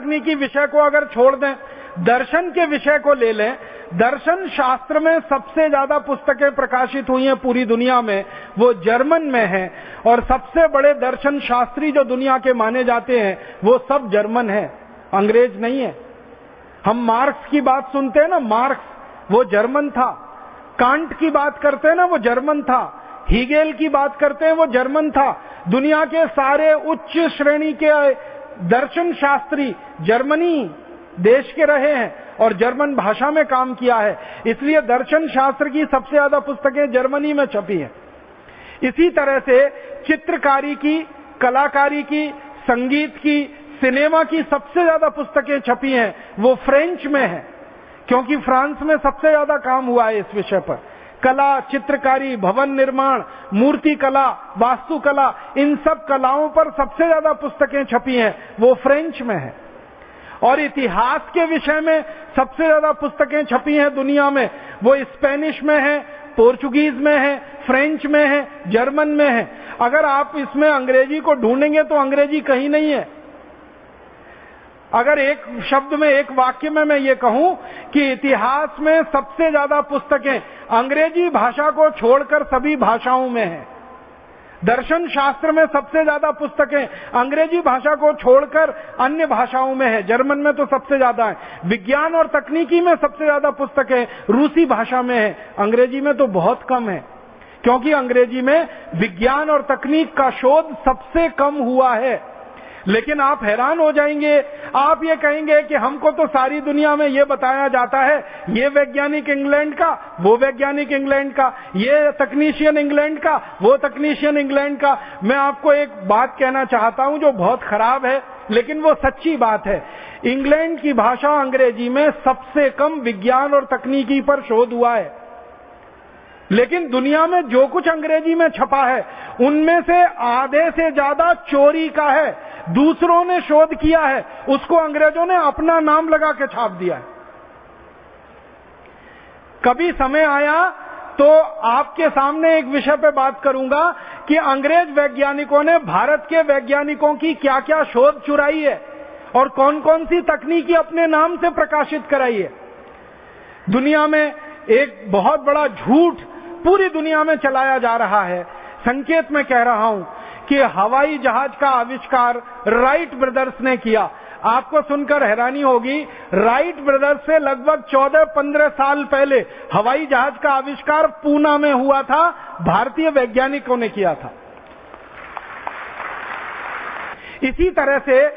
तकनीकी विषय को अगर छोड़ दें, दर्शन के विषय को ले लें, दर्शन शास्त्र में सबसे ज्यादा पुस्तकें प्रकाशित हुई हैं पूरी दुनिया में, वो जर्मन में है। और सबसे बड़े दर्शन शास्त्री जो दुनिया के माने जाते हैं वो सब जर्मन है, अंग्रेज नहीं है। हम मार्क्स की बात सुनते हैं ना, मार्क्स वो जर्मन था। कांट की बात करते हैं ना, वो जर्मन था। हीगेल की बात करते हैं, वो जर्मन था। दुनिया के सारे उच्च श्रेणी के दर्शन शास्त्री जर्मनी देश के रहे हैं और जर्मन भाषा में काम किया है, इसलिए दर्शन शास्त्र की सबसे ज्यादा पुस्तकें जर्मनी में छपी हैं। इसी तरह से चित्रकारी की, कलाकारी की, संगीत की, सिनेमा की सबसे ज्यादा पुस्तकें छपी हैं वो फ्रेंच में है, क्योंकि फ्रांस में सबसे ज्यादा काम हुआ है इस विषय पर। कला, चित्रकारी, भवन निर्माण, मूर्ति कला, वास्तुकला, इन सब कलाओं पर सबसे ज्यादा पुस्तकें छपी हैं वो फ्रेंच में है। और इतिहास के विषय में सबसे ज्यादा पुस्तकें छपी हैं दुनिया में, वो स्पेनिश में है, पोर्चुगीज में है, फ्रेंच में है, जर्मन में है। अगर आप इसमें अंग्रेजी को ढूंढेंगे तो अंग्रेजी कहीं नहीं है। अगर एक शब्द में, एक वाक्य में मैं ये कहूं कि इतिहास में सबसे ज्यादा पुस्तकें अंग्रेजी भाषा को छोड़कर सभी भाषाओं में हैं, दर्शन शास्त्र में सबसे ज्यादा पुस्तकें अंग्रेजी भाषा को छोड़कर अन्य भाषाओं में है, जर्मन में तो सबसे ज्यादा है। विज्ञान और तकनीकी में सबसे ज्यादा पुस्तकें रूसी भाषा में है, अंग्रेजी में तो बहुत कम है, क्योंकि अंग्रेजी में विज्ञान और तकनीक का शोध सबसे कम हुआ है। लेकिन आप हैरान हो जाएंगे, आप ये कहेंगे कि हमको तो सारी दुनिया में ये बताया जाता है, ये वैज्ञानिक इंग्लैंड का, वो वैज्ञानिक इंग्लैंड का, ये तकनीशियन इंग्लैंड का, वो तकनीशियन इंग्लैंड का। मैं आपको एक बात कहना चाहता हूं जो बहुत खराब है, लेकिन वो सच्ची बात है। इंग्लैंड की भाषा अंग्रेजी में सबसे कम विज्ञान और तकनीकी पर शोध हुआ है, लेकिन दुनिया में जो कुछ अंग्रेजी में छपा है उनमें से आधे से ज्यादा चोरी का है, दूसरों ने शोध किया है, उसको अंग्रेजों ने अपना नाम लगा के छाप दिया है। कभी समय आया तो आपके सामने एक विषय पे बात करूंगा कि अंग्रेज वैज्ञानिकों ने भारत के वैज्ञानिकों की क्या क्या शोध चुराई है और कौन कौन सी तकनीकी अपने नाम से प्रकाशित कराई है। दुनिया में एक बहुत बड़ा झूठ पूरी दुनिया में चलाया जा रहा है, संकेत में कह रहा हूं, कि हवाई जहाज का आविष्कार राइट ब्रदर्स ने किया। आपको सुनकर हैरानी होगी, राइट ब्रदर्स से लगभग 14-15 साल पहले हवाई जहाज का आविष्कार पूना में हुआ था, भारतीय वैज्ञानिकों ने किया था। इसी तरह से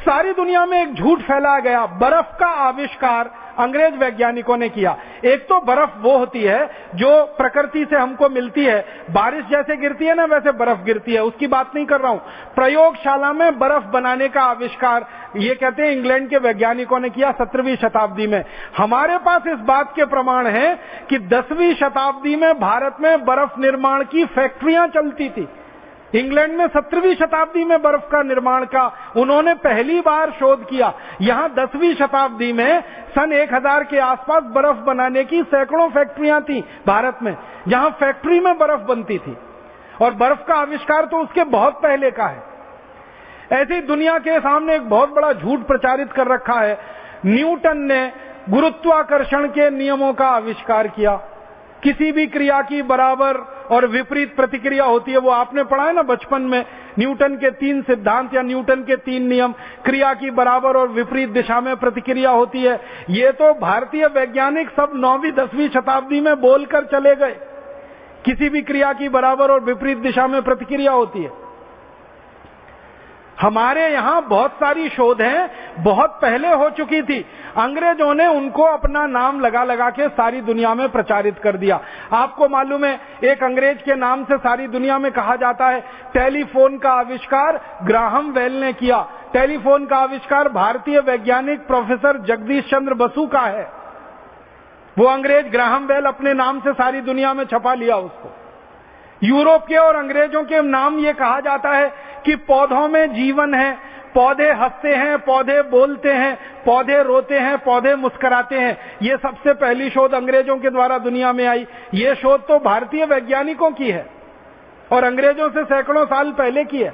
सारी दुनिया में एक झूठ फैलाया गया, बर्फ का आविष्कार अंग्रेज वैज्ञानिकों ने किया। एक तो बर्फ वो होती है जो प्रकृति से हमको मिलती है, बारिश जैसे गिरती है ना वैसे बर्फ गिरती है, उसकी बात नहीं कर रहा हूं। प्रयोगशाला में बर्फ बनाने का आविष्कार ये कहते हैं इंग्लैंड के वैज्ञानिकों ने किया 17वीं शताब्दी में। हमारे पास इस बात के प्रमाण है कि 10वीं शताब्दी में भारत में बर्फ निर्माण की फैक्ट्रियां चलती थी। इंग्लैंड में 17वीं शताब्दी में बर्फ का निर्माण का उन्होंने पहली बार शोध किया। यहां 10वीं शताब्दी में सन 1000 के आसपास बर्फ बनाने की सैकड़ों फैक्ट्रियां थी भारत में, जहां फैक्ट्री में बर्फ बनती थी, और बर्फ का आविष्कार तो उसके बहुत पहले का है। ऐसे ही दुनिया के सामने एक बहुत बड़ा झूठ प्रचारित कर रखा है, न्यूटन ने गुरुत्वाकर्षण के नियमों का आविष्कार किया। किसी भी क्रिया की बराबर और विपरीत प्रतिक्रिया होती है, वो आपने पढ़ा है ना बचपन में, न्यूटन के 3 सिद्धांत या न्यूटन के 3 नियम, क्रिया की बराबर और विपरीत दिशा में प्रतिक्रिया होती है। ये तो भारतीय वैज्ञानिक सब 9वीं 10वीं शताब्दी में बोलकर चले गए, किसी भी क्रिया की बराबर और विपरीत दिशा में प्रतिक्रिया होती है। हमारे यहां बहुत सारी शोधें बहुत पहले हो चुकी थी, अंग्रेजों ने उनको अपना नाम लगा लगा के सारी दुनिया में प्रचारित कर दिया। आपको मालूम है एक अंग्रेज के नाम से सारी दुनिया में कहा जाता है। टेलीफोन का आविष्कार ग्राहम बेल ने किया। टेलीफोन का आविष्कार भारतीय वैज्ञानिक प्रोफेसर जगदीश चंद्र बसु का है। वो अंग्रेज ग्राहम बेल अपने नाम से सारी दुनिया में छपा लिया उसको। यूरोप के और अंग्रेजों के नाम ये कहा जाता है कि पौधों में जीवन है, पौधे हंसते हैं, पौधे बोलते हैं, पौधे रोते हैं, पौधे मुस्कुराते हैं। ये सबसे पहली शोध अंग्रेजों के द्वारा दुनिया में आई। ये शोध तो भारतीय वैज्ञानिकों की है और अंग्रेजों से सैकड़ों साल पहले की है।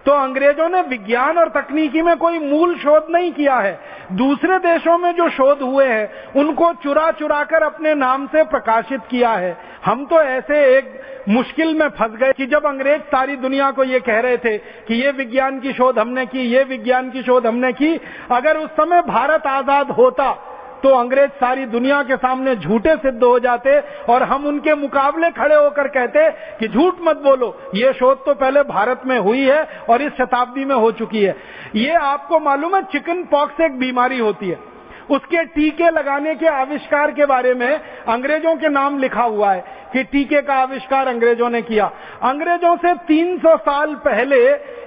तो अंग्रेजों ने विज्ञान और तकनीकी में कोई मूल शोध नहीं किया है। दूसरे देशों में जो शोध हुए हैं उनको चुरा चुरा कर अपने नाम से प्रकाशित किया है। हम तो ऐसे एक मुश्किल में फंस गए कि जब अंग्रेज सारी दुनिया को ये कह रहे थे कि ये विज्ञान की शोध हमने की, ये विज्ञान की शोध हमने की, अगर उस समय भारत आजाद होता तो अंग्रेज सारी दुनिया के सामने झूठे सिद्ध हो जाते और हम उनके मुकाबले खड़े होकर कहते कि झूठ मत बोलो, ये शोध तो पहले भारत में हुई है और इस शताब्दी में हो चुकी है। ये आपको मालूम है चिकन पॉक्स एक बीमारी होती है, उसके टीके लगाने के आविष्कार के बारे में अंग्रेजों के नाम लिखा हुआ है कि टीके का आविष्कार अंग्रेजों ने किया। अंग्रेजों से 300 साल पहले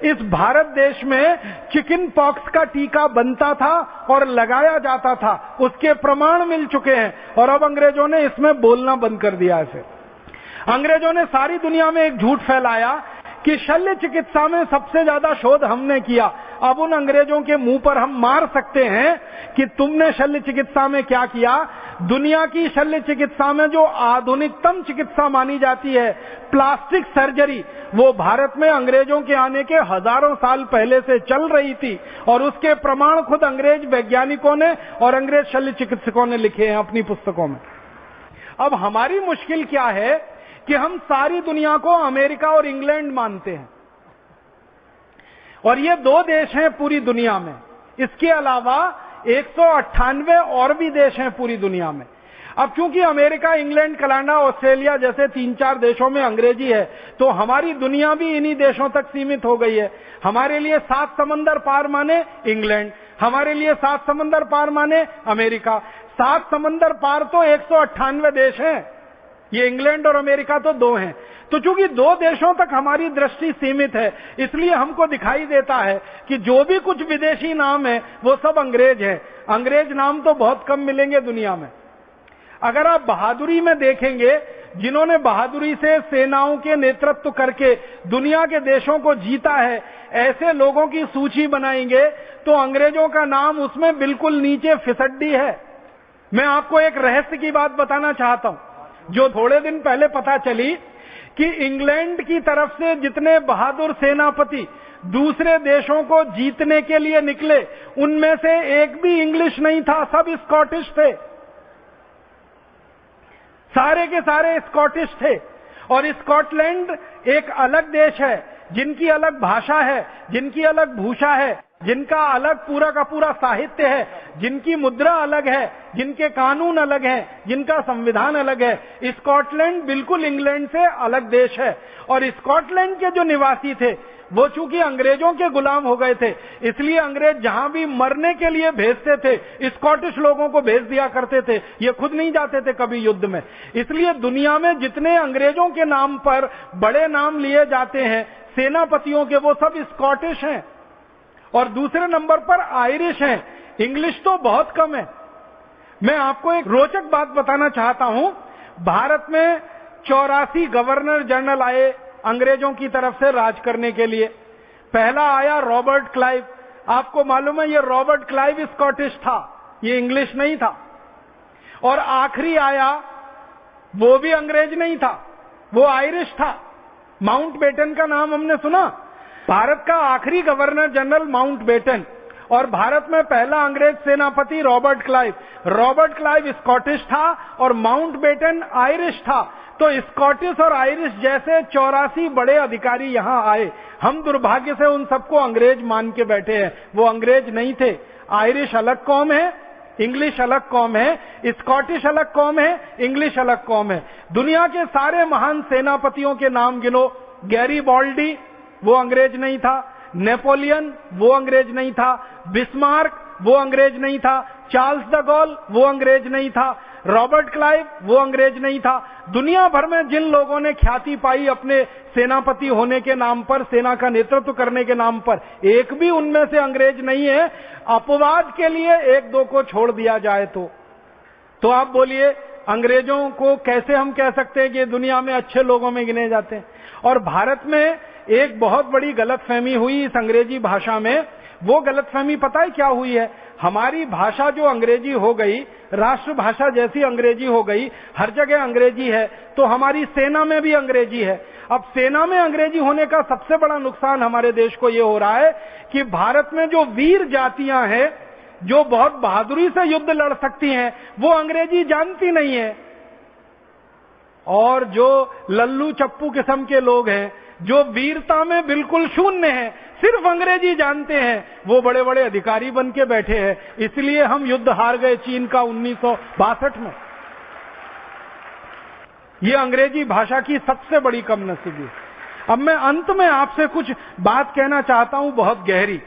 इस भारत देश में चिकन पॉक्स का टीका बनता था और लगाया जाता था, उसके प्रमाण मिल चुके हैं और अब अंग्रेजों ने इसमें बोलना बंद कर दिया है। फिर अंग्रेजों ने सारी दुनिया में एक झूठ फैलाया कि शल्य चिकित्सा में सबसे ज्यादा शोध हमने किया। अब उन अंग्रेजों के मुंह पर हम मार सकते हैं कि तुमने शल्य चिकित्सा में क्या किया। दुनिया की शल्य चिकित्सा में जो आधुनिकतम चिकित्सा मानी जाती है प्लास्टिक सर्जरी, वो भारत में अंग्रेजों के आने के हजारों साल पहले से चल रही थी और उसके प्रमाण खुद अंग्रेज वैज्ञानिकों ने और अंग्रेज शल्य चिकित्सकों ने लिखे हैं अपनी पुस्तकों में। अब हमारी मुश्किल क्या है कि हम सारी दुनिया को अमेरिका और इंग्लैंड मानते हैं और ये 2 देश हैं पूरी दुनिया में। इसके अलावा 198 और भी देश हैं पूरी दुनिया में। अब चूंकि अमेरिका, इंग्लैंड, कनाडा, ऑस्ट्रेलिया जैसे 3-4 देशों में अंग्रेजी है तो हमारी दुनिया भी इन्हीं देशों तक सीमित हो गई है। हमारे लिए 7 समंदर पार माने इंग्लैंड, हमारे लिए 7 समंदर पार माने अमेरिका। 7 समंदर पार तो 198 देश हैं, ये इंग्लैंड और अमेरिका तो 2 हैं। तो चूंकि 2 देशों तक हमारी दृष्टि सीमित है इसलिए हमको दिखाई देता है कि जो भी कुछ विदेशी नाम है वो सब अंग्रेज है। अंग्रेज नाम तो बहुत कम मिलेंगे दुनिया में। अगर आप बहादुरी में देखेंगे, जिन्होंने बहादुरी से सेनाओं के नेतृत्व करके दुनिया के देशों को जीता है, ऐसे लोगों की सूची बनाएंगे तो अंग्रेजों का नाम उसमें बिल्कुल नीचे फिसड्डी है। मैं आपको एक रहस्य की बात बताना चाहता हूं जो थोड़े दिन पहले पता चली कि इंग्लैंड की तरफ से जितने बहादुर सेनापति दूसरे देशों को जीतने के लिए निकले उनमें से एक भी इंग्लिश नहीं था, सब स्कॉटिश थे। सारे के सारे स्कॉटिश थे। और स्कॉटलैंड एक अलग देश है, जिनकी अलग भाषा है, जिनकी अलग भूषा है, जिनका अलग पूरा का पूरा साहित्य है, जिनकी मुद्रा अलग है, जिनके कानून अलग हैं, जिनका संविधान अलग है। स्कॉटलैंड बिल्कुल इंग्लैंड से अलग देश है। और स्कॉटलैंड के जो निवासी थे वो चूंकि अंग्रेजों के गुलाम हो गए थे इसलिए अंग्रेज जहां भी मरने के लिए भेजते थे स्कॉटिश लोगों को भेज दिया करते थे, ये खुद नहीं जाते थे कभी युद्ध में। इसलिए दुनिया में जितने अंग्रेजों के नाम पर बड़े नाम लिए जाते हैं सेनापतियों के, वो सब स्कॉटिश हैं। और दूसरे नंबर पर आयरिश हैं। इंग्लिश तो बहुत कम है। मैं आपको एक रोचक बात बताना चाहता हूं। भारत में 84 गवर्नर जनरल आए अंग्रेजों की तरफ से राज करने के लिए। पहला आया रॉबर्ट क्लाइव। आपको मालूम है ये रॉबर्ट क्लाइव स्कॉटिश था, ये इंग्लिश नहीं था। और आखिरी आया वो भी अंग्रेज नहीं था, वो आयरिश था। माउंटबेटन का नाम हमने सुना। भारत का आखिरी गवर्नर जनरल माउंटबेटन और भारत में पहला अंग्रेज सेनापति Robert Clive. Robert Clive Scottish था और माउंटबेटन आयरिश था। तो स्कॉटिश और आयरिश जैसे 84 बड़े अधिकारी यहां आए। हम दुर्भाग्य से उन सबको अंग्रेज मान के बैठे हैं, वो अंग्रेज नहीं थे। आयरिश अलग कौम है, इंग्लिश अलग कौम है, स्कॉटिश अलग कौम है, इंग्लिश अलग कौम है। दुनिया के सारे महान सेनापतियों के नाम गिनो। गैरीबॉल्डी वो अंग्रेज नहीं था, नेपोलियन वो अंग्रेज नहीं था, बिस्मार्क वो अंग्रेज नहीं था, चार्ल्स द गॉल वो अंग्रेज नहीं था, रॉबर्ट क्लाइव वो अंग्रेज नहीं था। दुनिया भर में जिन लोगों ने ख्याति पाई अपने सेनापति होने के नाम पर, सेना का नेतृत्व करने के नाम पर, एक भी उनमें से अंग्रेज नहीं है। अपवाद के लिए 1-2 को छोड़ दिया जाए तो आप बोलिए अंग्रेजों को कैसे हम कह सकते हैं कि दुनिया में अच्छे लोगों में गिने जाते हैं। और भारत में एक बहुत बड़ी गलतफहमी हुई इस अंग्रेजी भाषा में, वो गलतफहमी पता है क्या हुई है? हमारी भाषा जो अंग्रेजी हो गई, राष्ट्रभाषा जैसी अंग्रेजी हो गई, हर जगह अंग्रेजी है, तो हमारी सेना में भी अंग्रेजी है। अब सेना में अंग्रेजी होने का सबसे बड़ा नुकसान हमारे देश को ये हो रहा है कि भारत में जो वीर जातियां हैं, जो बहुत बहादुरी से युद्ध लड़ सकती हैं, वो अंग्रेजी जानती नहीं है। और जो लल्लू चप्पू किस्म के लोग हैं, जो वीरता में बिल्कुल शून्य हैं, सिर्फ अंग्रेजी जानते हैं, वो बड़े बड़े अधिकारी बन के बैठे हैं। इसलिए हम युद्ध हार गए चीन का 1962 में। ये अंग्रेजी भाषा की सबसे बड़ी कमनसीबी। अब मैं अंत में आपसे कुछ बात कहना चाहता हूं, बहुत गहरी।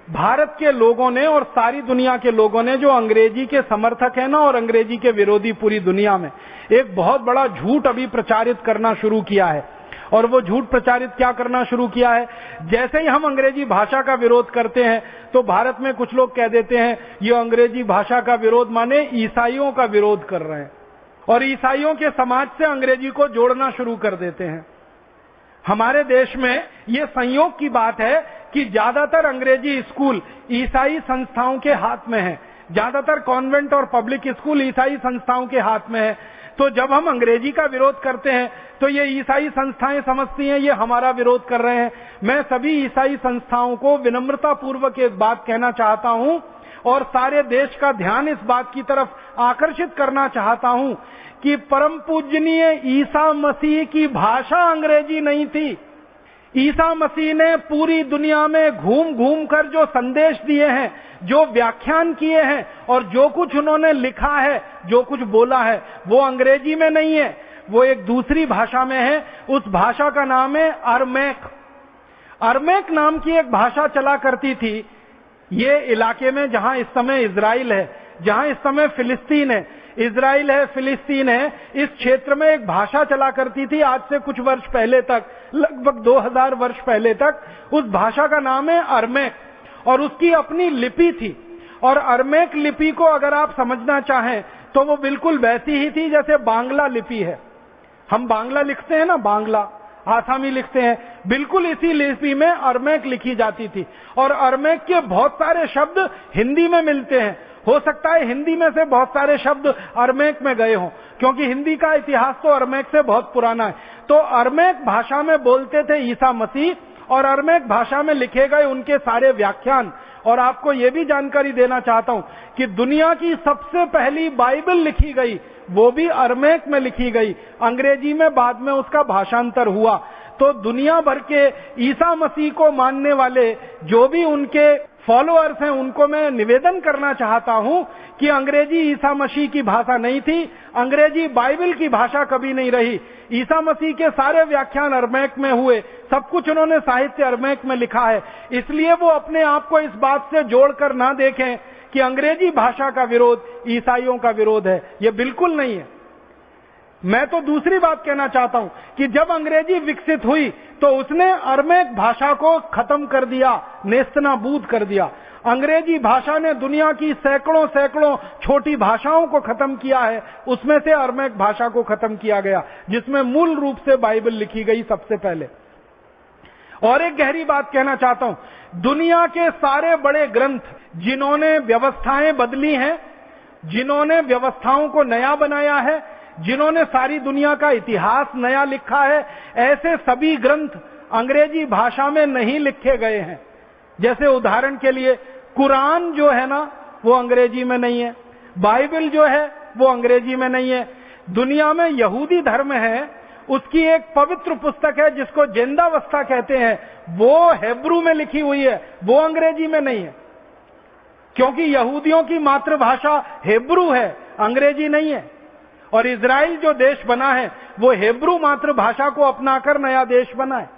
भारत के लोगों ने और सारी दुनिया के लोगों ने, जो अंग्रेजी के समर्थक है ना और अंग्रेजी के विरोधी पूरी दुनिया में, एक बहुत बड़ा झूठ अभी प्रचारित करना शुरू किया है। और वो झूठ प्रचारित क्या करना शुरू किया है? जैसे ही हम अंग्रेजी भाषा का विरोध करते हैं तो भारत में कुछ लोग कह देते हैं ये अंग्रेजी भाषा का विरोध माने ईसाइयों का विरोध कर रहे हैं, और ईसाइयों के समाज से अंग्रेजी को जोड़ना शुरू कर देते हैं। हमारे देश में ये संयोग की बात है कि ज्यादातर अंग्रेजी स्कूल ईसाई संस्थाओं के हाथ में है, ज्यादातर कॉन्वेंट और पब्लिक स्कूल ईसाई संस्थाओं के हाथ में है। तो जब हम अंग्रेजी का विरोध करते हैं तो ये ईसाई संस्थाएं समझती हैं ये हमारा विरोध कर रहे हैं। मैं सभी ईसाई संस्थाओं को विनम्रता पूर्वक एक बात कहना चाहता हूं और सारे देश का ध्यान इस बात की तरफ आकर्षित करना चाहता हूं कि परम पूजनीय ईसा मसीह की भाषा अंग्रेजी नहीं थी। ईसा मसीह ने पूरी दुनिया में घूम घूम कर जो संदेश दिए हैं, जो व्याख्यान किए हैं और जो कुछ उन्होंने लिखा है, जो कुछ बोला है, वो अंग्रेजी में नहीं है, वो एक दूसरी भाषा में है। उस भाषा का नाम है अरमैक। अरमैक नाम की एक भाषा चला करती थी ये इलाके में जहां इस समय इजराइल है, जहां इस समय फिलिस्तीन है। इजराइल है, फिलिस्तीन है, इस क्षेत्र में एक भाषा चला करती थी आज से कुछ वर्ष पहले तक, लगभग 2000 वर्ष पहले तक। उस भाषा का नाम है अरमैक और उसकी अपनी लिपि थी। और अरमैक लिपि को अगर आप समझना चाहें तो वो बिल्कुल वैसी ही थी जैसे बांग्ला लिपि है। हम बांग्ला लिखते हैं ना, बांग्ला, आसामी लिखते हैं, बिल्कुल इसी लिपि में अरमैक लिखी जाती थी। और अरमैक के बहुत सारे शब्द हिंदी में मिलते हैं। हो सकता है हिंदी में से बहुत सारे शब्द अरमैक में गए हों, क्योंकि हिंदी का इतिहास तो अरमैक से बहुत पुराना है। तो अरमैक भाषा में बोलते थे ईसा मसीह और अरमैक भाषा में लिखे गए उनके सारे व्याख्यान। और आपको यह भी जानकारी देना चाहता हूं कि दुनिया की सबसे पहली बाइबल लिखी गई वो भी अरमैक में लिखी गई, अंग्रेजी में बाद में उसका भाषांतर हुआ। तो दुनिया भर के ईसा मसीह को मानने वाले जो भी उनके फॉलोअर्स हैं उनको मैं निवेदन करना चाहता हूं कि अंग्रेजी ईसा मसीह की भाषा नहीं थी, अंग्रेजी बाइबल की भाषा कभी नहीं रही। ईसा मसीह के सारे व्याख्यान अरमैक में हुए, सब कुछ उन्होंने साहित्य अरमैक में लिखा है। इसलिए वो अपने आप को इस बात से जोड़कर ना देखें कि अंग्रेजी भाषा का विरोध ईसाइयों का विरोध है, ये बिल्कुल नहीं है। मैं तो दूसरी बात कहना चाहता हूं कि जब अंग्रेजी विकसित हुई तो उसने अरमैक भाषा को खत्म कर दिया, नेस्तनाबूद कर दिया। अंग्रेजी भाषा ने दुनिया की सैकड़ों सैकड़ों छोटी भाषाओं को खत्म किया है, उसमें से अरमैक भाषा को खत्म किया गया, जिसमें मूल रूप से बाइबल लिखी गई सबसे पहले। और एक गहरी बात कहना चाहता हूं, दुनिया के सारे बड़े ग्रंथ जिन्होंने व्यवस्थाएं बदली हैं, जिन्होंने व्यवस्थाओं को नया बनाया है, जिन्होंने सारी दुनिया का इतिहास नया लिखा है, ऐसे सभी ग्रंथ अंग्रेजी भाषा में नहीं लिखे गए हैं। जैसे उदाहरण के लिए कुरान जो है ना वो अंग्रेजी में नहीं है, बाइबल जो है वो अंग्रेजी में नहीं है। दुनिया में यहूदी धर्म है, उसकी एक पवित्र पुस्तक है जिसको जिंदावस्था कहते हैं, वो हिब्रू में लिखी हुई है, वो अंग्रेजी में नहीं है, क्योंकि यहूदियों की मातृभाषा हिब्रू है, अंग्रेजी नहीं है। और इजराइल जो देश बना है वो हिब्रू मातृभाषा को अपनाकर नया देश बना है।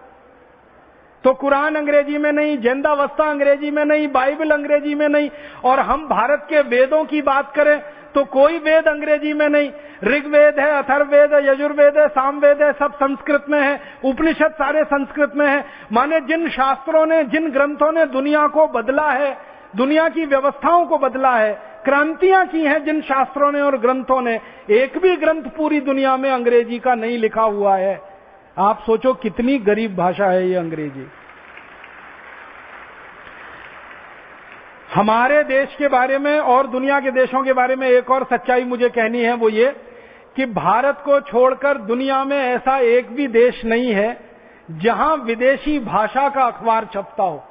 तो कुरान अंग्रेजी में नहीं, जिंदावस्था अंग्रेजी में नहीं, बाइबल अंग्रेजी में नहीं। और हम भारत के वेदों की बात करें तो कोई वेद अंग्रेजी में नहीं। ऋग्वेद है, अथर्ववेद है, यजुर्वेद है, सामवेद है, सब संस्कृत में है। उपनिषद सारे संस्कृत में है। माने जिन शास्त्रों ने, जिन ग्रंथों ने दुनिया को बदला है, दुनिया की व्यवस्थाओं को बदला है, क्रांतियां की हैं जिन शास्त्रों ने और ग्रंथों ने, एक भी ग्रंथ पूरी दुनिया में अंग्रेजी का नहीं लिखा हुआ है। आप सोचो कितनी गरीब भाषा है ये अंग्रेजी। हमारे देश के बारे में और दुनिया के देशों के बारे में एक और सच्चाई मुझे कहनी है, वो ये कि भारत को छोड़कर दुनिया में ऐसा एक भी देश नहीं है जहां विदेशी भाषा का अखबार छपता हो।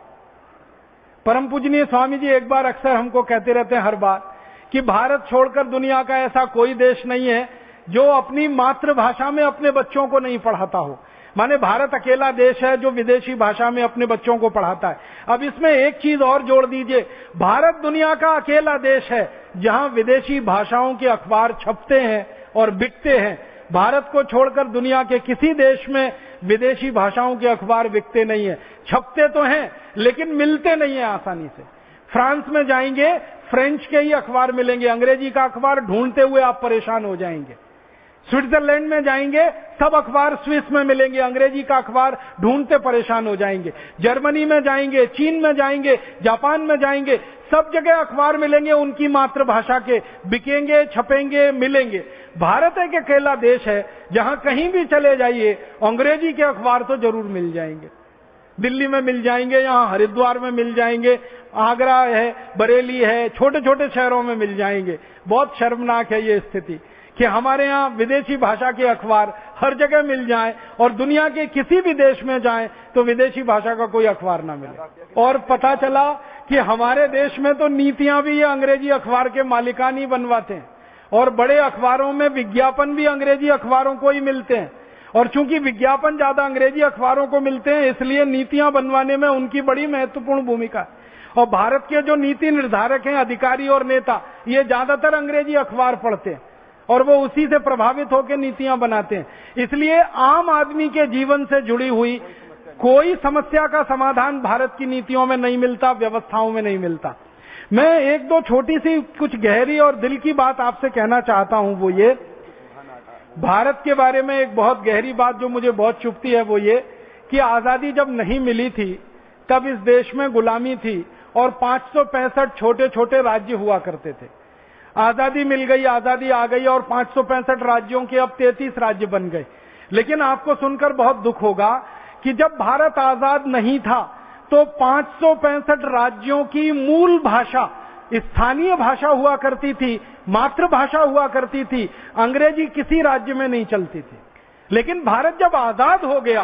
परम पूजनीय स्वामी जी एक बार अक्सर हमको कहते रहते हैं हर बार कि भारत छोड़कर दुनिया का ऐसा कोई देश नहीं है जो अपनी मातृभाषा में अपने बच्चों को नहीं पढ़ाता हो। माने भारत अकेला देश है जो विदेशी भाषा में अपने बच्चों को पढ़ाता है। अब इसमें एक चीज और जोड़ दीजिए, भारत दुनिया का अकेला देश है जहां विदेशी भाषाओं के अखबार छपते हैं और बिकते हैं। भारत को छोड़कर दुनिया के किसी देश में विदेशी भाषाओं के अखबार बिकते नहीं है। छपते तो हैं लेकिन मिलते नहीं है आसानी से। फ्रांस में जाएंगे फ्रेंच के ही अखबार मिलेंगे, अंग्रेजी का अखबार ढूंढते हुए आप परेशान हो जाएंगे। स्विट्जरलैंड में जाएंगे सब अखबार स्विस में मिलेंगे, अंग्रेजी का अखबार ढूंढते परेशान हो जाएंगे। जर्मनी में जाएंगे, चीन में जाएंगे, जापान में जाएंगे, सब जगह अखबार मिलेंगे उनकी मातृभाषा के, बिकेंगे, छपेंगे, मिलेंगे। भारत एक अकेला देश है जहां कहीं भी चले जाइए अंग्रेजी के अखबार तो जरूर मिल जाएंगे। दिल्ली में मिल जाएंगे, यहां हरिद्वार में मिल जाएंगे, आगरा है, बरेली है, छोटे छोटे शहरों में मिल जाएंगे। बहुत शर्मनाक है ये स्थिति कि हमारे यहाँ विदेशी भाषा के अखबार हर जगह मिल जाएं और दुनिया के किसी भी देश में जाएं तो विदेशी भाषा का कोई अखबार ना मिले। और पता चला कि हमारे देश में तो नीतियां भी ये अंग्रेजी अखबार के मालिकान ही बनवाते हैं और बड़े अखबारों में विज्ञापन भी अंग्रेजी अखबारों को ही मिलते हैं। और चूंकि विज्ञापन ज्यादा अंग्रेजी अखबारों को मिलते हैं इसलिए नीतियां बनवाने में उनकी बड़ी महत्वपूर्ण भूमिका है। और भारत के जो नीति निर्धारक हैं, अधिकारी और नेता, ये ज्यादातर अंग्रेजी अखबार पढ़ते हैं और वो उसी से प्रभावित होकर नीतियां बनाते हैं। इसलिए आम आदमी के जीवन से जुड़ी हुई कोई समस्या का समाधान भारत की नीतियों में नहीं मिलता, व्यवस्थाओं में नहीं मिलता। मैं एक दो छोटी सी कुछ गहरी और दिल की बात आपसे कहना चाहता हूं, वो ये भारत के बारे में एक बहुत गहरी बात जो मुझे बहुत चुभती है, वो ये कि आजादी जब नहीं मिली थी तब इस देश में गुलामी थी और 565 छोटे छोटे राज्य हुआ करते थे। आजादी मिल गई, आजादी आ गई और 565 राज्यों के अब 33 राज्य बन गए। लेकिन आपको सुनकर बहुत दुख होगा कि जब भारत आजाद नहीं था तो 565 राज्यों की मूल भाषा स्थानीय भाषा हुआ करती थी, मातृभाषा हुआ करती थी, अंग्रेजी किसी राज्य में नहीं चलती थी। लेकिन भारत जब आजाद हो गया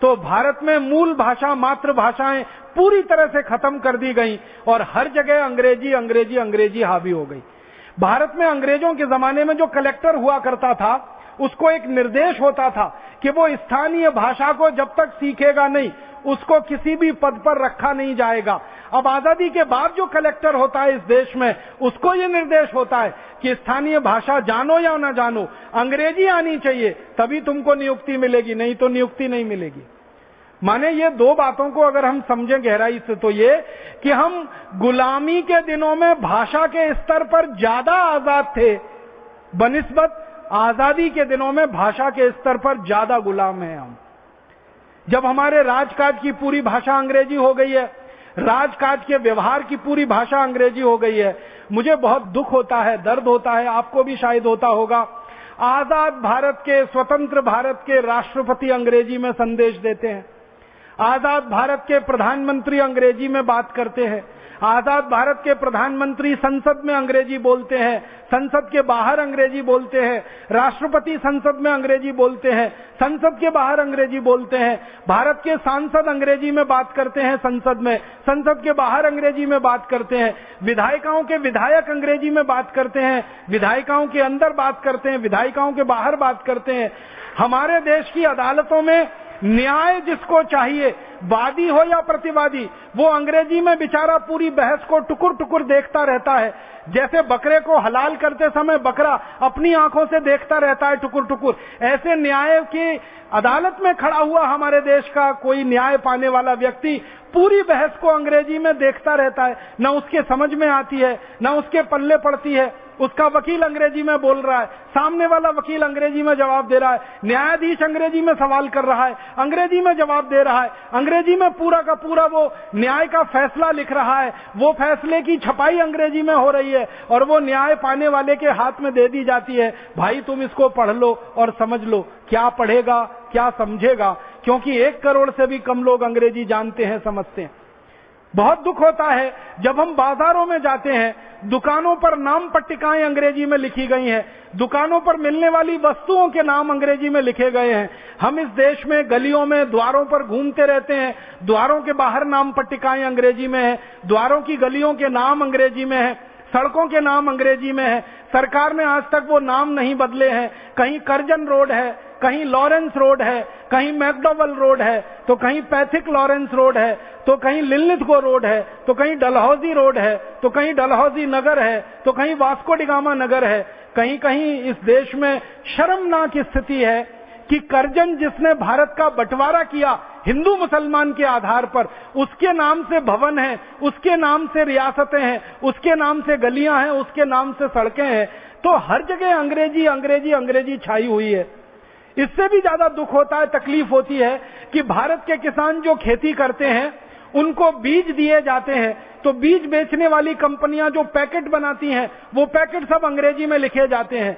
तो भारत में मूल भाषा, मातृभाषाएं पूरी तरह से खत्म कर दी गई और हर जगह अंग्रेजी अंग्रेजी अंग्रेजी हावी हो गई। भारत में अंग्रेजों के जमाने में जो कलेक्टर हुआ करता था उसको एक निर्देश होता था कि वो स्थानीय भाषा को जब तक सीखेगा नहीं उसको किसी भी पद पर रखा नहीं जाएगा। अब आजादी के बाद जो कलेक्टर होता है इस देश में उसको ये निर्देश होता है कि स्थानीय भाषा जानो या ना जानो, अंग्रेजी आनी चाहिए तभी तुमको नियुक्ति मिलेगी, नहीं तो नियुक्ति नहीं मिलेगी। माने ये दो बातों को अगर हम समझें गहराई से तो ये कि हम गुलामी के दिनों में भाषा के स्तर पर ज्यादा आजाद थे बनिस्बत आजादी के दिनों में भाषा के स्तर पर ज्यादा गुलाम हैं हम। जब हमारे राजकाज की पूरी भाषा अंग्रेजी हो गई है, राजकाज के व्यवहार की पूरी भाषा अंग्रेजी हो गई है, मुझे बहुत दुख होता है, दर्द होता है, आपको भी शायद होता होगा। आजाद भारत के, स्वतंत्र भारत के राष्ट्रपति अंग्रेजी में संदेश देते हैं, आजाद भारत के प्रधानमंत्री अंग्रेजी में बात करते हैं, आजाद भारत के प्रधानमंत्री संसद में अंग्रेजी बोलते हैं, संसद के बाहर अंग्रेजी बोलते हैं, राष्ट्रपति संसद में अंग्रेजी बोलते हैं, संसद के बाहर अंग्रेजी बोलते हैं, भारत के सांसद अंग्रेजी में बात करते हैं संसद में, संसद के बाहर अंग्रेजी में बात करते हैं, विधायिकाओं के विधायक अंग्रेजी में बात करते हैं, विधायिकाओं के अंदर बात करते हैं, विधायिकाओं के बाहर बात करते हैं। हमारे देश की अदालतों में न्याय जिसको चाहिए, वादी हो या प्रतिवादी, वो अंग्रेजी में बेचारा पूरी बहस को टुकुर टुकुर देखता रहता है। जैसे बकरे को हलाल करते समय बकरा अपनी आंखों से देखता रहता है टुकुर टुकुर, ऐसे न्याय की अदालत में खड़ा हुआ हमारे देश का कोई न्याय पाने वाला व्यक्ति पूरी बहस को अंग्रेजी में देखता रहता है। न उसके समझ में आती है, न उसके पल्ले पड़ती है। उसका वकील अंग्रेजी में बोल रहा है, सामने वाला वकील अंग्रेजी में जवाब दे रहा है, न्यायाधीश अंग्रेजी में सवाल कर रहा है, अंग्रेजी में जवाब दे रहा है, अंग्रेजी में पूरा का पूरा वो न्याय का फैसला लिख रहा है, वो फैसले की छपाई अंग्रेजी में हो रही है और वो न्याय पाने वाले के हाथ में दे दी जाती है, भाई तुम इसको पढ़ लो और समझ लो। क्या पढ़ेगा, क्या समझेगा? क्योंकि 1 करोड़ से भी कम लोग अंग्रेजी जानते हैं, समझते हैं। बहुत दुख होता है जब हम बाजारों में जाते हैं, दुकानों पर नाम पट्टिकाएं अंग्रेजी में लिखी गई हैं, दुकानों पर मिलने वाली वस्तुओं के नाम अंग्रेजी में लिखे गए हैं। हम इस देश में गलियों में द्वारों पर घूमते रहते हैं, द्वारों के बाहर नाम पट्टिकाएं अंग्रेजी में है, द्वारों की गलियों के नाम अंग्रेजी में है, सड़कों के नाम अंग्रेजी में है। सरकार ने आज तक वो नाम नहीं बदले हैं। कहीं कर्जन रोड है, कहीं लॉरेंस रोड है, कहीं मैकडॉवल रोड है, तो कहीं पैथिक लॉरेंस रोड है, तो कहीं लिलिथगो रोड है, तो कहीं डलहौजी रोड है, तो कहीं डलहौजी नगर है, तो कहीं वास्को डिगामा नगर है। कहीं कहीं इस देश में शर्मनाक स्थिति है कि कर्जन जिसने भारत का बंटवारा किया हिंदू मुसलमान के आधार पर, उसके नाम से भवन है, उसके नाम से रियासतें हैं, उसके नाम से गलियां हैं, उसके नाम से सड़कें हैं। तो हर जगह अंग्रेजी अंग्रेजी अंग्रेजी छाई हुई है। इससे भी ज्यादा दुख होता है, तकलीफ होती है कि भारत के किसान जो खेती करते हैं उनको बीज दिए जाते हैं, तो बीज बेचने वाली कंपनियां जो पैकेट बनाती हैं वो पैकेट सब अंग्रेजी में लिखे जाते हैं।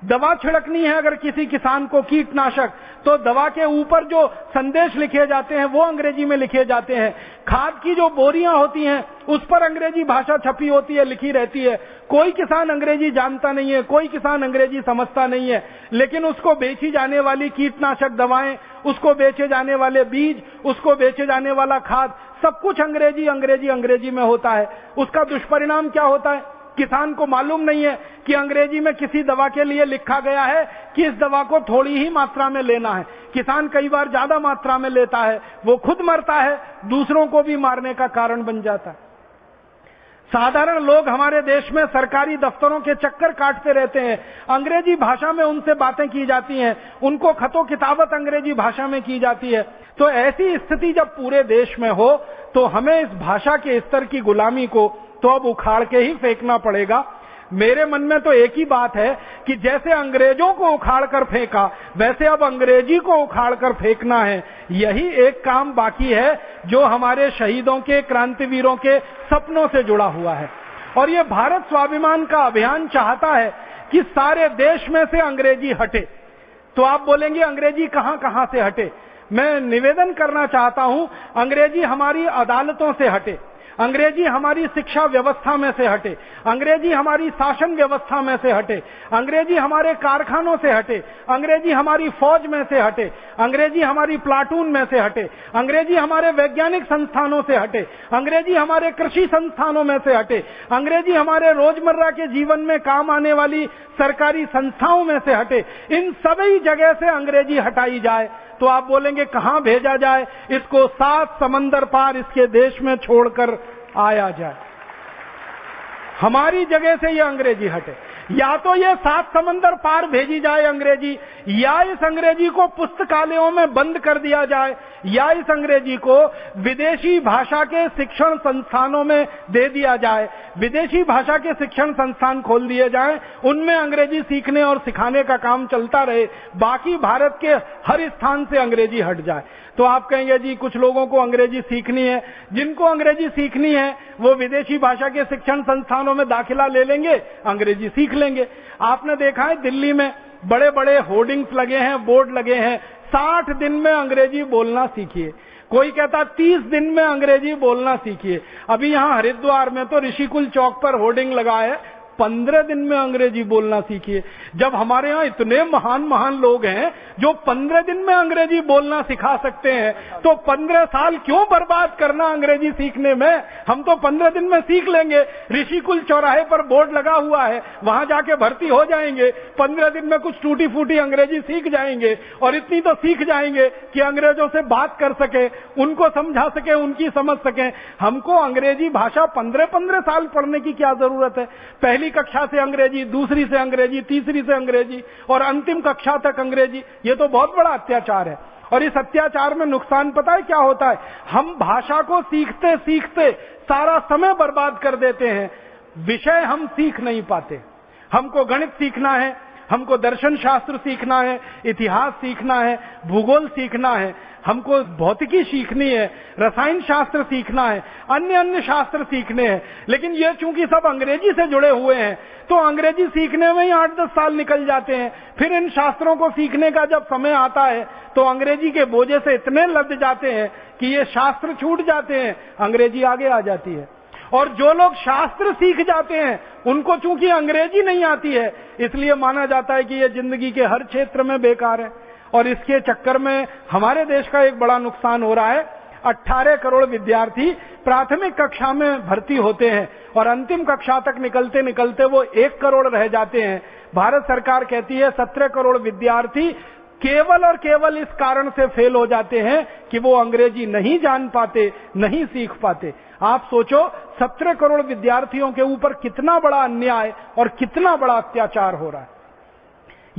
दवा छिड़कनी है अगर किसी किसान को कीटनाशक, तो दवा के ऊपर जो संदेश लिखे जाते हैं वो अंग्रेजी में लिखे जाते हैं। खाद की जो बोरियां होती हैं उस पर अंग्रेजी भाषा छपी होती है, लिखी रहती है। कोई किसान अंग्रेजी जानता नहीं है, कोई किसान अंग्रेजी समझता नहीं है, लेकिन उसको बेची जाने वाली कीटनाशक दवाएं, उसको बेचे जाने वाले बीज, उसको बेचे जाने वाला खाद, सब कुछ अंग्रेजी अंग्रेजी अंग्रेजी में होता है। उसका दुष्परिणाम क्या होता है? किसान को मालूम नहीं है कि अंग्रेजी में किसी दवा के लिए लिखा गया है कि इस दवा को थोड़ी ही मात्रा में लेना है। किसान कई बार ज्यादा मात्रा में लेता है, वो खुद मरता है, दूसरों को भी मारने का कारण बन जाता है। साधारण लोग हमारे देश में सरकारी दफ्तरों के चक्कर काटते रहते हैं, अंग्रेजी भाषा में उनसे बातें की जाती हैं, उनको खतो किताबत अंग्रेजी भाषा में की जाती है। तो ऐसी स्थिति जब पूरे देश में हो तो हमें इस भाषा के स्तर की गुलामी को तो अब उखाड़ के ही फेंकना पड़ेगा। मेरे मन में तो एक ही बात है कि जैसे अंग्रेजों को उखाड़ कर फेंका, वैसे अब अंग्रेजी को उखाड़ कर फेंकना है। यही एक काम बाकी है जो हमारे शहीदों के, क्रांतिवीरों के सपनों से जुड़ा हुआ है। और ये भारत स्वाभिमान का अभियान चाहता है कि सारे देश में से अंग्रेजी हटे। तो आप बोलेंगे अंग्रेजी कहां कहां से हटे? मैं निवेदन करना चाहता हूं, अंग्रेजी हमारी अदालतों से हटे, अंग्रेजी हमारी शिक्षा व्यवस्था में से हटे, अंग्रेजी हमारी शासन व्यवस्था में से हटे, अंग्रेजी हमारे कारखानों से हटे, अंग्रेजी हमारी फौज में से हटे, अंग्रेजी हमारी प्लाटून में से हटे, अंग्रेजी हमारे वैज्ञानिक संस्थानों से हटे, अंग्रेजी हमारे कृषि संस्थानों में से हटे, अंग्रेजी हमारे रोजमर्रा के जीवन में काम आने वाली सरकारी संस्थाओं में से हटे। इन सभी जगह से अंग्रेजी हटाई जाए। तो आप बोलेंगे कहां भेजा जाए? इसको 7 समंदर पार इसके देश में छोड़कर आया जाए। हमारी जगह से ये अंग्रेजी हटे। या तो ये 7 समंदर पार भेजी जाए अंग्रेजी, या इस अंग्रेजी को पुस्तकालयों में बंद कर दिया जाए, या इस अंग्रेजी को विदेशी भाषा के शिक्षण संस्थानों में दे दिया जाए। विदेशी भाषा के शिक्षण संस्थान खोल दिए जाएं, उनमें अंग्रेजी सीखने और सिखाने का काम चलता रहे, बाकी भारत के हर स्थान से अंग्रेजी हट जाए। तो आप कहेंगे जी कुछ लोगों को अंग्रेजी सीखनी है, जिनको अंग्रेजी सीखनी है वो विदेशी भाषा के शिक्षण संस्थानों में दाखिला ले लेंगे, अंग्रेजी सीख लेंगे। आपने देखा है दिल्ली में बड़े बड़े होर्डिंग्स लगे हैं, बोर्ड लगे हैं, 60 दिन में अंग्रेजी बोलना सीखिए। कोई कहता 30 दिन में अंग्रेजी बोलना सीखिए। अभी यहां हरिद्वार में तो ऋषिकुल चौक पर होर्डिंग लगा है 15 दिन में अंग्रेजी बोलना सीखिए। जब हमारे यहाँ इतने महान महान लोग हैं जो 15 दिन में अंग्रेजी बोलना सिखा सकते हैं, तो 15 साल क्यों बर्बाद करना अंग्रेजी सीखने में? हम तो 15 दिन में सीख लेंगे। ऋषिकुल चौराहे पर बोर्ड लगा हुआ है, वहां जाके भर्ती हो जाएंगे, 15 दिन में कुछ टूटी फूटी अंग्रेजी सीख जाएंगे, और इतनी तो सीख जाएंगे कि अंग्रेजों से बात कर सके, उनको समझा सके, उनकी समझ सके। हमको अंग्रेजी भाषा 15-15 साल पढ़ने की क्या जरूरत है? पहली कक्षा से अंग्रेजी, दूसरी से अंग्रेजी, तीसरी से अंग्रेजी, और अंतिम कक्षा तक अंग्रेजी। ये तो बहुत बड़ा अत्याचार है। और इस अत्याचार में नुकसान पता है क्या होता है? हम भाषा को सीखते सीखते सारा समय बर्बाद कर देते हैं, विषय हम सीख नहीं पाते। हमको गणित सीखना है, हमको दर्शन शास्त्र सीखना है, इतिहास सीखना है, भूगोल सीखना है, हमको भौतिकी सीखनी है, रसायन शास्त्र सीखना है, अन्य अन्य शास्त्र सीखने हैं। लेकिन ये चूंकि सब अंग्रेजी से जुड़े हुए हैं, तो अंग्रेजी सीखने में ही 8-10 साल निकल जाते हैं। फिर इन शास्त्रों को सीखने का जब समय आता है तो अंग्रेजी के बोझे से इतने लद जाते हैं कि ये शास्त्र छूट जाते हैं, अंग्रेजी आगे आ जाती है। और जो लोग शास्त्र सीख जाते हैं उनको चूंकि अंग्रेजी नहीं आती है, इसलिए माना जाता है कि ये जिंदगी के हर क्षेत्र में बेकार है। और इसके चक्कर में हमारे देश का एक बड़ा नुकसान हो रहा है। 18 करोड़ विद्यार्थी प्राथमिक कक्षा में भर्ती होते हैं और अंतिम कक्षा तक निकलते निकलते वो 1 करोड़ रह जाते हैं। भारत सरकार कहती है 17 करोड़ विद्यार्थी केवल और केवल इस कारण से फेल हो जाते हैं कि वो अंग्रेजी नहीं जान पाते, नहीं सीख पाते। आप सोचो 17 करोड़ विद्यार्थियों के ऊपर कितना बड़ा अन्याय और कितना बड़ा अत्याचार हो रहा है।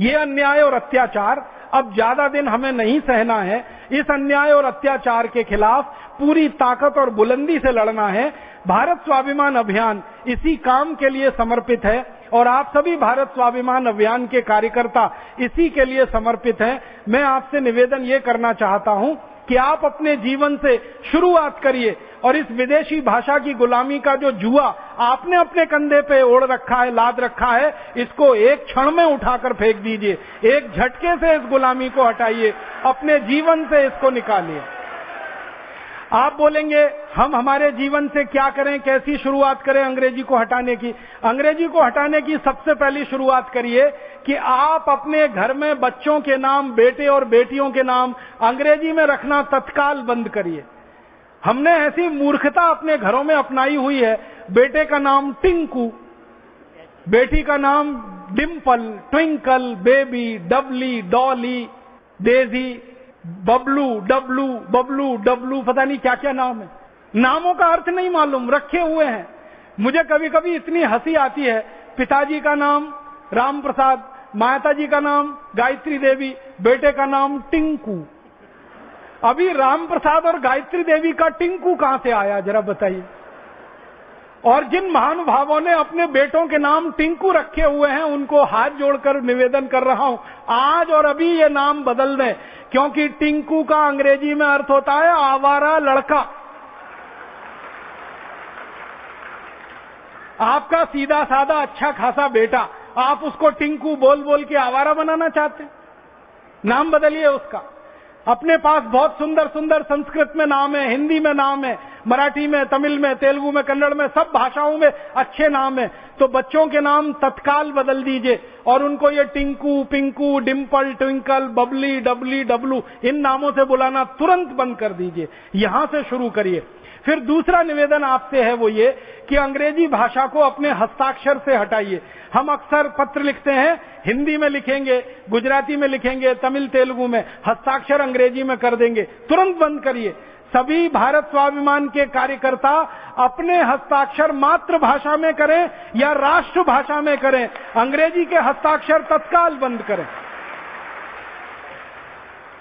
ये अन्याय और अत्याचार अब ज्यादा दिन हमें नहीं सहना है। इस अन्याय और अत्याचार के खिलाफ पूरी ताकत और बुलंदी से लड़ना है। भारत स्वाभिमान अभियान इसी काम के लिए समर्पित है और आप सभी भारत स्वाभिमान अभियान के कार्यकर्ता इसी के लिए समर्पित हैं। मैं आपसे निवेदन ये करना चाहता हूं कि आप अपने जीवन से शुरुआत करिए और इस विदेशी भाषा की गुलामी का जो जुआ आपने अपने कंधे पे ओढ़ रखा है, लाद रखा है, इसको एक क्षण में उठाकर फेंक दीजिए। एक झटके से इस गुलामी को हटाइए, अपने जीवन से इसको निकालिए। आप बोलेंगे हम हमारे जीवन से क्या करें, कैसी शुरुआत करें अंग्रेजी को हटाने की? अंग्रेजी को हटाने की सबसे पहली शुरुआत करिए कि आप अपने घर में बच्चों के नाम, बेटे और बेटियों के नाम अंग्रेजी में रखना तत्काल बंद करिए। हमने ऐसी मूर्खता अपने घरों में अपनाई हुई है। बेटे का नाम टिंकू, बेटी का नाम डिम्पल, ट्विंकल, बेबी, डबली, डॉली, डेजी, बबलू, डबलू, बबलू, डबलू, पता नहीं क्या क्या नाम है। नामों का अर्थ नहीं मालूम, रखे हुए हैं। मुझे कभी कभी इतनी हंसी आती है। पिताजी का नाम राम प्रसाद, माताजी का नाम गायत्री देवी, बेटे का नाम टिंकू। अभी राम प्रसाद और गायत्री देवी का टिंकू कहां से आया, जरा बताइए। और जिन महानुभावों ने अपने बेटों के नाम टिंकू रखे हुए हैं, उनको हाथ जोड़कर निवेदन कर रहा हूं, आज और अभी ये नाम बदल दें, क्योंकि टिंकू का अंग्रेजी में अर्थ होता है आवारा लड़का। आपका सीधा साधा अच्छा खासा बेटा, आप उसको टिंकू बोल बोल के आवारा बनाना चाहते हैं? नाम बदलिए उसका। अपने पास बहुत सुंदर सुंदर संस्कृत में नाम है, हिंदी में नाम है, मराठी में, तमिल में, तेलुगु में, कन्नड़ में, सब भाषाओं में अच्छे नाम है। तो बच्चों के नाम तत्काल बदल दीजिए और उनको ये टिंकू, पिंकू, डिम्पल, ट्विंकल, बबली, डबली, डबलू इन नामों से बुलाना तुरंत बंद कर दीजिए। यहां से शुरू करिए। फिर दूसरा निवेदन आपसे है वो ये कि अंग्रेजी भाषा को अपने हस्ताक्षर से हटाइए। हम अक्सर पत्र लिखते हैं, हिंदी में लिखेंगे, गुजराती में लिखेंगे, तमिल तेलुगु में, हस्ताक्षर अंग्रेजी में कर देंगे। तुरंत बंद करिए। सभी भारत स्वाभिमान के कार्यकर्ता अपने हस्ताक्षर मातृभाषा में करें या राष्ट्रभाषा में करें, अंग्रेजी के हस्ताक्षर तत्काल बंद करें।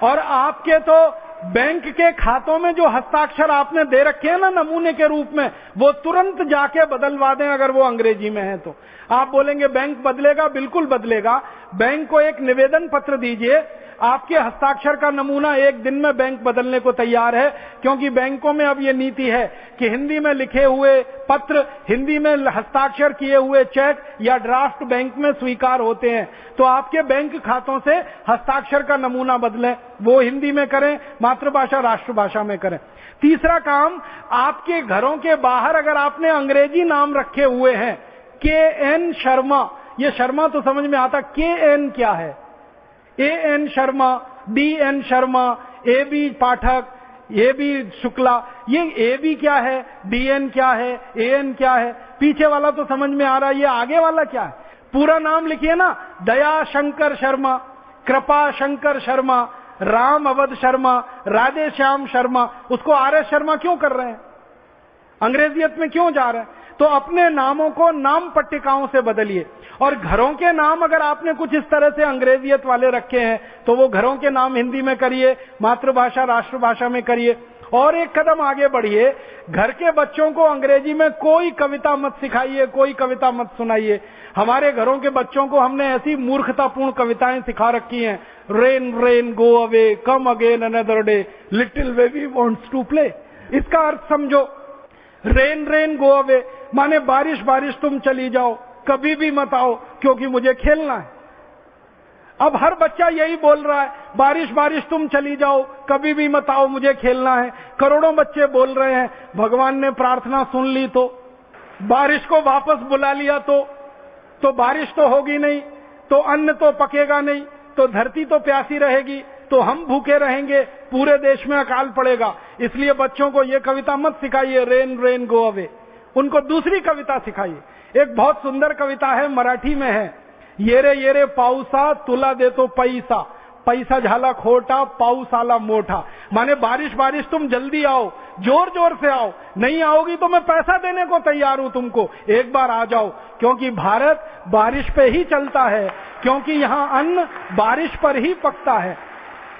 और आपके तो बैंक के खातों में जो हस्ताक्षर आपने दे रखे हैं ना नमूने के रूप में, वो तुरंत जाके बदलवा दें अगर वो अंग्रेजी में है तो। आप बोलेंगे बैंक बदलेगा, बिल्कुल बदलेगा। बैंक को एक निवेदन पत्र दीजिए, आपके हस्ताक्षर का नमूना एक दिन में बैंक बदलने को तैयार है, क्योंकि बैंकों में अब ये नीति है कि हिंदी में लिखे हुए पत्र, हिंदी में हस्ताक्षर किए हुए चेक या ड्राफ्ट बैंक में स्वीकार होते हैं। तो आपके बैंक खातों से हस्ताक्षर का नमूना बदलें, वो हिंदी में करें, मातृभाषा राष्ट्रभाषा में करें। तीसरा काम, आपके घरों के बाहर अगर आपने अंग्रेजी नाम रखे हुए हैं, KN शर्मा, ये शर्मा तो समझ में आता, KN क्या है? AN Sharma, DN Sharma, AB Pathak, AB Shukla, ये AB क्या है, DN क्या है, AN क्या है? पीछे वाला तो समझ में आ रहा है, ये आगे वाला क्या है? पूरा नाम लिखिए ना, दया शंकर शर्मा, कृपा शंकर शर्मा, राम अवध शर्मा, राधे श्याम शर्मा। उसको RS शर्मा क्यों कर रहे हैं? अंग्रेजियत में क्यों जा रहे हैं? तो अपने नामों को नाम पट्टिकाओं से बदलिए। और घरों के नाम अगर आपने कुछ इस तरह से अंग्रेजियत वाले रखे हैं तो वो घरों के नाम हिंदी में करिए, मातृभाषा राष्ट्रभाषा में करिए। और एक कदम आगे बढ़िए, घर के बच्चों को अंग्रेजी में कोई कविता मत सिखाइए, कोई कविता मत सुनाइए। हमारे घरों के बच्चों को हमने ऐसी मूर्खतापूर्ण कविताएं सिखा रखी हैं, rain rain go away, come again another day, little baby wants to play. इसका अर्थ समझो, रेन रेन गो अवे माने बारिश बारिश तुम चली जाओ, कभी भी मत आओ क्योंकि मुझे खेलना है। अब हर बच्चा यही बोल रहा है, बारिश बारिश तुम चली जाओ, कभी भी मत आओ, मुझे खेलना है। करोड़ों बच्चे बोल रहे हैं, भगवान ने प्रार्थना सुन ली तो, बारिश को वापस बुला लिया तो बारिश तो होगी नहीं, तो अन्न तो पकेगा नहीं, तो धरती तो प्यासी रहेगी, तो हम भूखे रहेंगे, पूरे देश में अकाल पड़ेगा। इसलिए बच्चों को ये कविता मत सिखाइए, रेन रेन गो अवे। उनको दूसरी कविता सिखाइए। एक बहुत सुंदर कविता है, मराठी में है, ये रे पाऊसा तुला देतो पैसा, पैसा झाला खोटा पाऊस आला मोठा। माने बारिश बारिश तुम जल्दी आओ, जोर जोर से आओ, नहीं आओगी तो मैं पैसा देने को तैयार हूं तुमको, एक बार आ जाओ। क्योंकि भारत बारिश पे ही चलता है, क्योंकि यहां अन्न बारिश पर ही पकता है।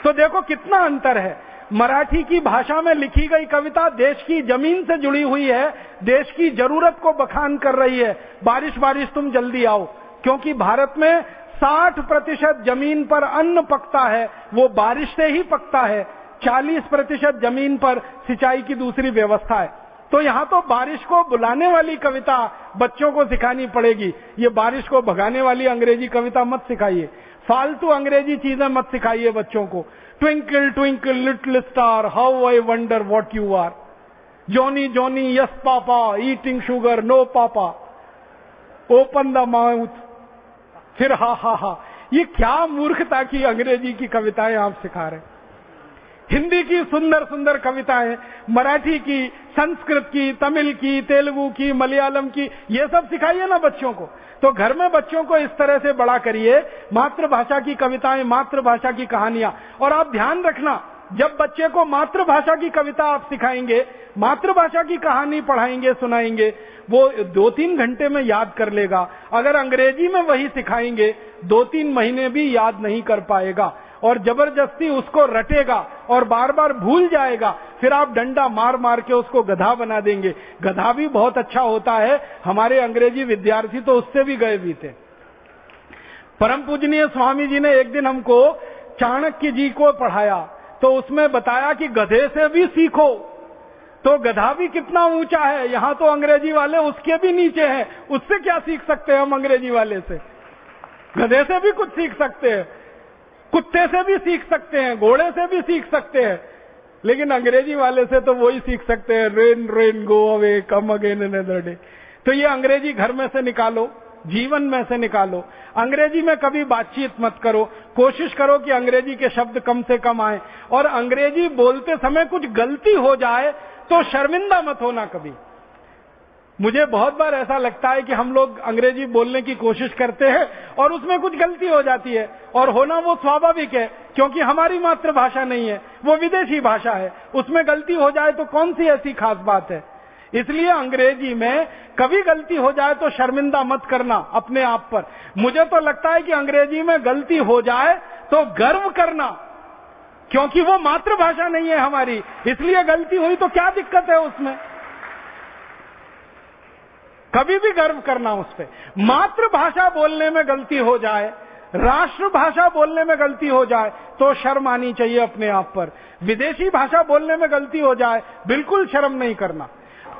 तो देखो कितना अंतर है। मराठी की भाषा में लिखी गई कविता देश की जमीन से जुड़ी हुई है, देश की जरूरत को बखान कर रही है, बारिश बारिश तुम जल्दी आओ। क्योंकि भारत में 60% जमीन पर अन्न पकता है, वो बारिश से ही पकता है। 40% जमीन पर सिंचाई की दूसरी व्यवस्था है। तो यहाँ तो बारिश को बुलाने वाली कविता बच्चों को सिखानी पड़ेगी। ये बारिश को भगाने वाली अंग्रेजी कविता मत सिखाइए, फालतू अंग्रेजी चीजें मत सिखाइए बच्चों को। Twinkle twinkle little star how I wonder what you are, Johnny Johnny yes papa eating sugar no papa, open the mouth, फिर हा हा हा। ये क्या मूर्खता की अंग्रेजी की कविताएं आप सिखा रहे हैं। हिंदी की सुंदर सुंदर कविताएं, मराठी की, संस्कृत की, तमिल की, तेलुगु की, मलयालम की, ये सब सिखाइए ना बच्चों को। तो घर में बच्चों को इस तरह से बड़ा करिए, मातृभाषा की कविताएं, मातृभाषा की कहानियां। और आप ध्यान रखना, जब बच्चे को मातृभाषा की कविता आप सिखाएंगे, मातृभाषा की कहानी पढ़ाएंगे, सुनाएंगे, वो 2-3 घंटे में याद कर लेगा। अगर अंग्रेजी में वही सिखाएंगे 2-3 महीने भी याद नहीं कर पाएगा और जबरदस्ती उसको रटेगा और बार बार भूल जाएगा। फिर आप डंडा मार मार के उसको गधा बना देंगे। गधा भी बहुत अच्छा होता है, हमारे अंग्रेजी विद्यार्थी तो उससे भी गए भी थे। परम पूजनीय स्वामी जी ने एक दिन हमको चाणक्य जी को पढ़ाया, तो उसमें बताया कि गधे से भी सीखो। तो गधा भी कितना ऊंचा है, यहां तो अंग्रेजी वाले उसके भी नीचे हैं। उससे क्या सीख सकते हैं हम अंग्रेजी वाले से? गधे से भी कुछ सीख सकते हैं, कुत्ते से भी सीख सकते हैं, घोड़े से भी सीख सकते हैं, लेकिन अंग्रेजी वाले से तो वही सीख सकते हैं, rain rain go away come again another day. तो ये अंग्रेजी घर में से निकालो, जीवन में से निकालो। अंग्रेजी में कभी बातचीत मत करो, कोशिश करो कि अंग्रेजी के शब्द कम से कम आए। और अंग्रेजी बोलते समय कुछ गलती हो जाए तो शर्मिंदा मत होना कभी। मुझे बहुत बार ऐसा लगता है कि हम लोग अंग्रेजी बोलने की कोशिश करते हैं और उसमें कुछ गलती हो जाती है, और होना वो स्वाभाविक है, क्योंकि हमारी मातृभाषा नहीं है, वो विदेशी भाषा है। उसमें गलती हो जाए तो कौन सी ऐसी खास बात है। इसलिए अंग्रेजी में कभी गलती हो जाए तो शर्मिंदा मत करना अपने आप पर। मुझे तो लगता है कि अंग्रेजी में गलती हो जाए तो गर्व करना, क्योंकि वो मातृभाषा नहीं है हमारी, इसलिए गलती हुई तो क्या दिक्कत है उसमें। कभी भी गर्व करना उस पर। मातृभाषा बोलने में गलती हो जाए, राष्ट्रभाषा बोलने में गलती हो जाए तो शर्म आनी चाहिए अपने आप पर। विदेशी भाषा बोलने में गलती हो जाए बिल्कुल शर्म नहीं करना।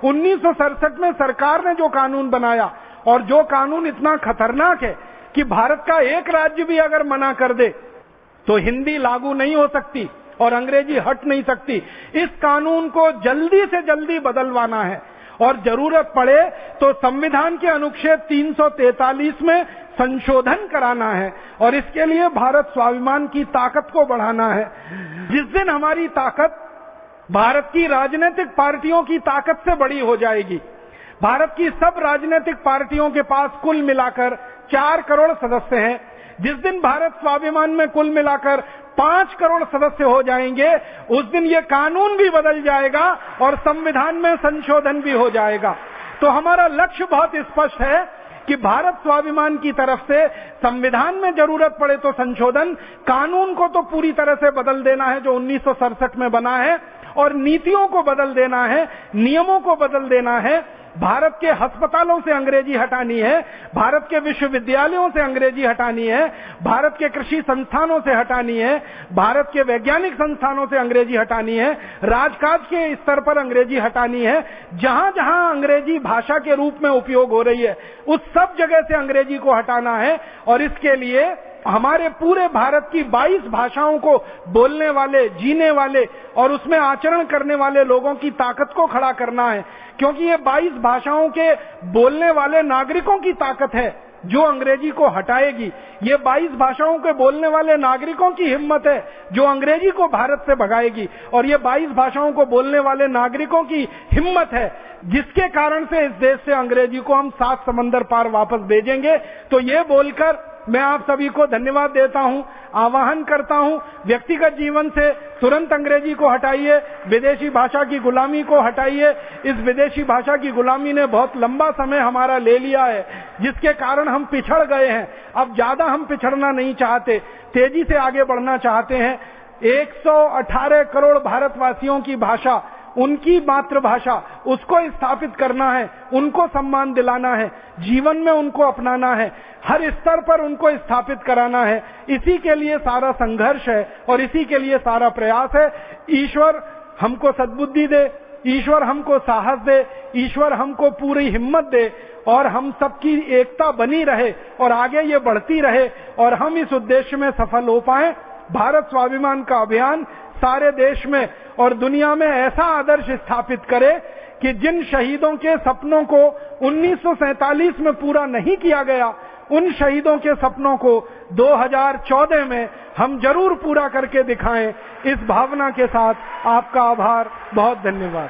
1967 में सरकार ने जो कानून बनाया, और जो कानून इतना खतरनाक है कि भारत का एक राज्य भी अगर मना कर दे तो हिंदी लागू नहीं हो सकती और अंग्रेजी हट नहीं सकती। इस कानून को जल्दी से जल्दी बदलवाना है, और जरूरत पड़े तो संविधान के अनुच्छेद 343 में संशोधन कराना है, और इसके लिए भारत स्वाभिमान की ताकत को बढ़ाना है। जिस दिन हमारी ताकत भारत की राजनीतिक पार्टियों की ताकत से बड़ी हो जाएगी, भारत की सब राजनीतिक पार्टियों के पास कुल मिलाकर 4 करोड़ सदस्य हैं, जिस दिन भारत स्वाभिमान में कुल मिलाकर 5 करोड़ सदस्य हो जाएंगे, उस दिन ये कानून भी बदल जाएगा और संविधान में संशोधन भी हो जाएगा। तो हमारा लक्ष्य बहुत स्पष्ट है कि भारत स्वाभिमान की तरफ से संविधान में जरूरत पड़े तो संशोधन, कानून को तो पूरी तरह से बदल देना है जो 1967 में बना है, और नीतियों को बदल देना है, नियमों को बदल देना है। भारत के अस्पतालों से अंग्रेजी हटानी है, भारत के विश्वविद्यालयों से अंग्रेजी हटानी है, भारत के कृषि संस्थानों से हटानी है, भारत के वैज्ञानिक संस्थानों से अंग्रेजी हटानी है, राजकाज के स्तर पर अंग्रेजी हटानी है। जहां जहां अंग्रेजी भाषा के रूप में उपयोग हो रही है उस सब जगह से अंग्रेजी को हटाना है, और इसके लिए हमारे पूरे भारत की 22 भाषाओं को बोलने वाले, जीने वाले और उसमें आचरण करने वाले लोगों की ताकत को खड़ा करना है, क्योंकि ये 22 भाषाओं के बोलने वाले नागरिकों की ताकत है जो अंग्रेजी को हटाएगी। ये 22 भाषाओं के बोलने वाले नागरिकों की हिम्मत है जो अंग्रेजी को भारत से भगाएगी, और ये 22 भाषाओं को बोलने वाले नागरिकों की हिम्मत है जिसके कारण से इस देश से अंग्रेजी को हम 7 समंदर पार वापस भेजेंगे। तो ये बोलकर मैं आप सभी को धन्यवाद देता हूं, आह्वान करता हूं, व्यक्तिगत जीवन से तुरंत अंग्रेजी को हटाइए, विदेशी भाषा की गुलामी को हटाइए। इस विदेशी भाषा की गुलामी ने बहुत लंबा समय हमारा ले लिया है, जिसके कारण हम पिछड़ गए हैं। अब ज्यादा हम पिछड़ना नहीं चाहते, तेजी से आगे बढ़ना चाहते हैं। 118 करोड़ भारतवासियों की भाषा, उनकी मातृभाषा, उसको स्थापित करना है, उनको सम्मान दिलाना है, जीवन में उनको अपनाना है, हर स्तर पर उनको स्थापित कराना है। इसी के लिए सारा संघर्ष है और इसी के लिए सारा प्रयास है। ईश्वर हमको सद्बुद्धि दे, ईश्वर हमको साहस दे, ईश्वर हमको पूरी हिम्मत दे और हम सबकी एकता बनी रहे और आगे ये बढ़ती रहे और हम इस उद्देश्य में सफल हो पाए। भारत स्वाभिमान का अभियान सारे देश में और दुनिया में ऐसा आदर्श स्थापित करे कि जिन शहीदों के सपनों को 1947 में पूरा नहीं किया गया, उन शहीदों के सपनों को 2014 में हम जरूर पूरा करके दिखाएं। इस भावना के साथ आपका आभार, बहुत धन्यवाद।